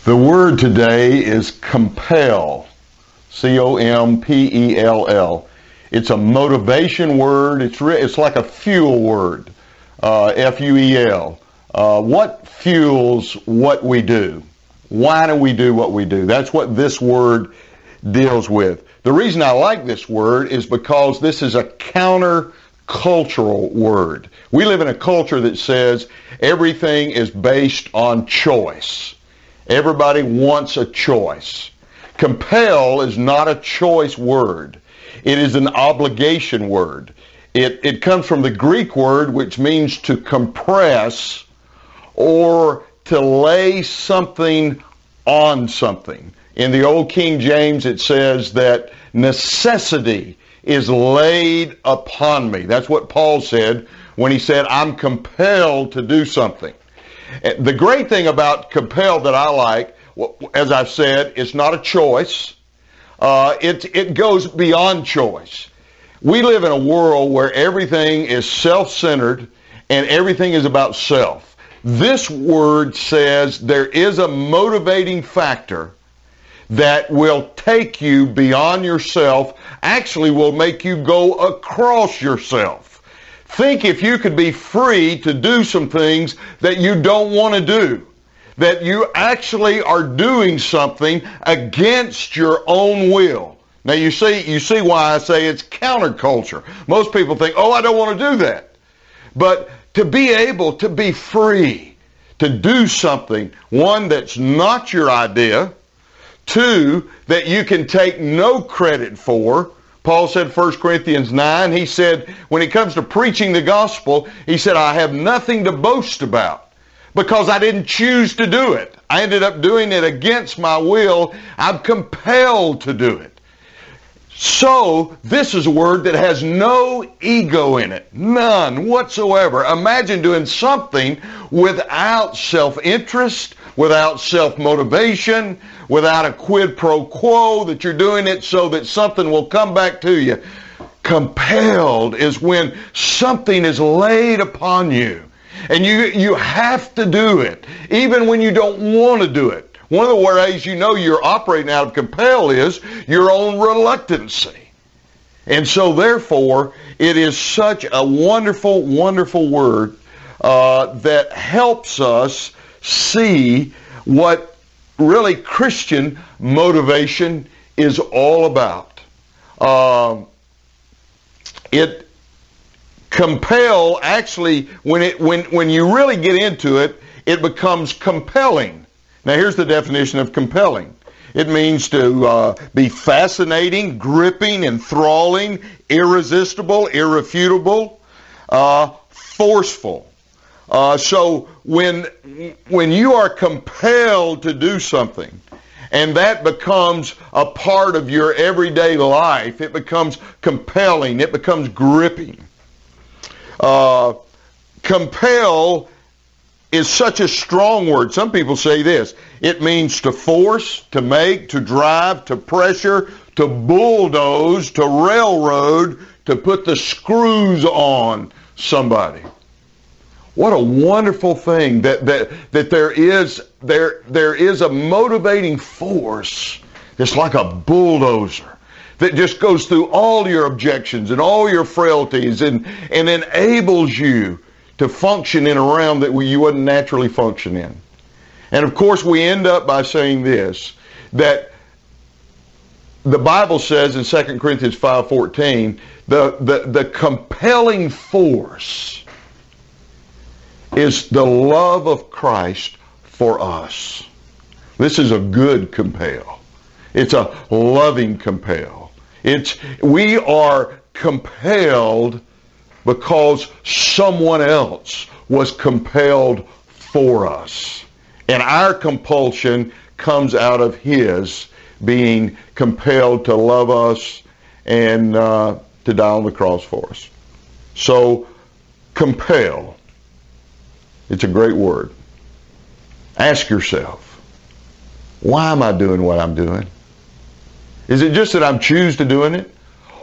The word today is compel, C-O-M-P-E-L-L. It's a motivation word. It's like a fuel word, F-U-E-L. What fuels what we do? Why do we do what we do? That's what this word deals with. The reason I like this word is because this is a counter-cultural word. We live in a culture that says everything is based on choice. Everybody wants a choice. Compel is not a choice word. It is an obligation word. It comes from the Greek word which means to compress or to lay something on something. In the Old King James it says that necessity is laid upon me. That's what Paul said when he said, I'm compelled to do something. The great thing about compel that I like, as I've said, it's not a choice. It goes beyond choice. We live in a world where everything is self-centered and everything is about self. This word says there is a motivating factor that will take you beyond yourself, actually will make you go across yourself. Think if you could be free to do some things that you don't want to do, that you actually are doing something against your own will. Now you see why I say it's counterculture. Most people think, oh, I don't want to do that. But to be able to be free to do something, one, that's not your idea, two, that you can take no credit for. Paul said 1 Corinthians 9, he said, when it comes to preaching the gospel, he said, I have nothing to boast about because I didn't choose to do it. I ended up doing it against my will. I'm compelled to do it. So, this is a word that has no ego in it. None whatsoever. Imagine doing something without self-interest, without self-motivation, without a quid pro quo, that you're doing it so that something will come back to you. Compelled is when something is laid upon you, and you have to do it, even when you don't want to do it. One of the ways you know you're operating out of compel is your own reluctancy. And so therefore, it is such a wonderful, wonderful word that helps us see what really Christian motivation is all about. Compel, actually, when you really get into it, it becomes compelling. Now here's the definition of compelling. It means to be fascinating, gripping, enthralling, irresistible, irrefutable, forceful. So when you are compelled to do something, and that becomes a part of your everyday life, it becomes compelling, it becomes gripping. Compel is such a strong word. Some people say this. It means to force, to make, to drive, to pressure, to bulldoze, to railroad, to put the screws on somebody. What a wonderful thing that there is a motivating force that's like a bulldozer that just goes through all your objections and all your frailties and enables you to function in a realm that you wouldn't naturally function in. And of course we end up by saying this, that the Bible says in 2 Corinthians 5:14, the compelling force is the love of Christ for us. This is a good compel. It's a loving compel. We are compelled because someone else was compelled for us. And our compulsion comes out of His being compelled to love us and to die on the cross for us. So, compel. It's a great word. Ask yourself, why am I doing what I'm doing? Is it just that I'm choosing to doing it?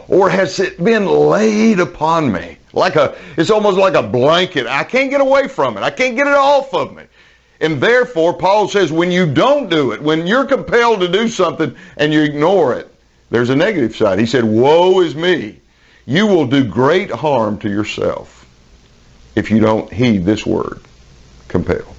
Or has it been laid upon me? It's almost like a blanket. I can't get away from it. I can't get it off of me. And therefore, Paul says, when you don't do it, when you're compelled to do something and you ignore it, there's a negative side. He said, woe is me. You will do great harm to yourself if you don't heed this word, compel.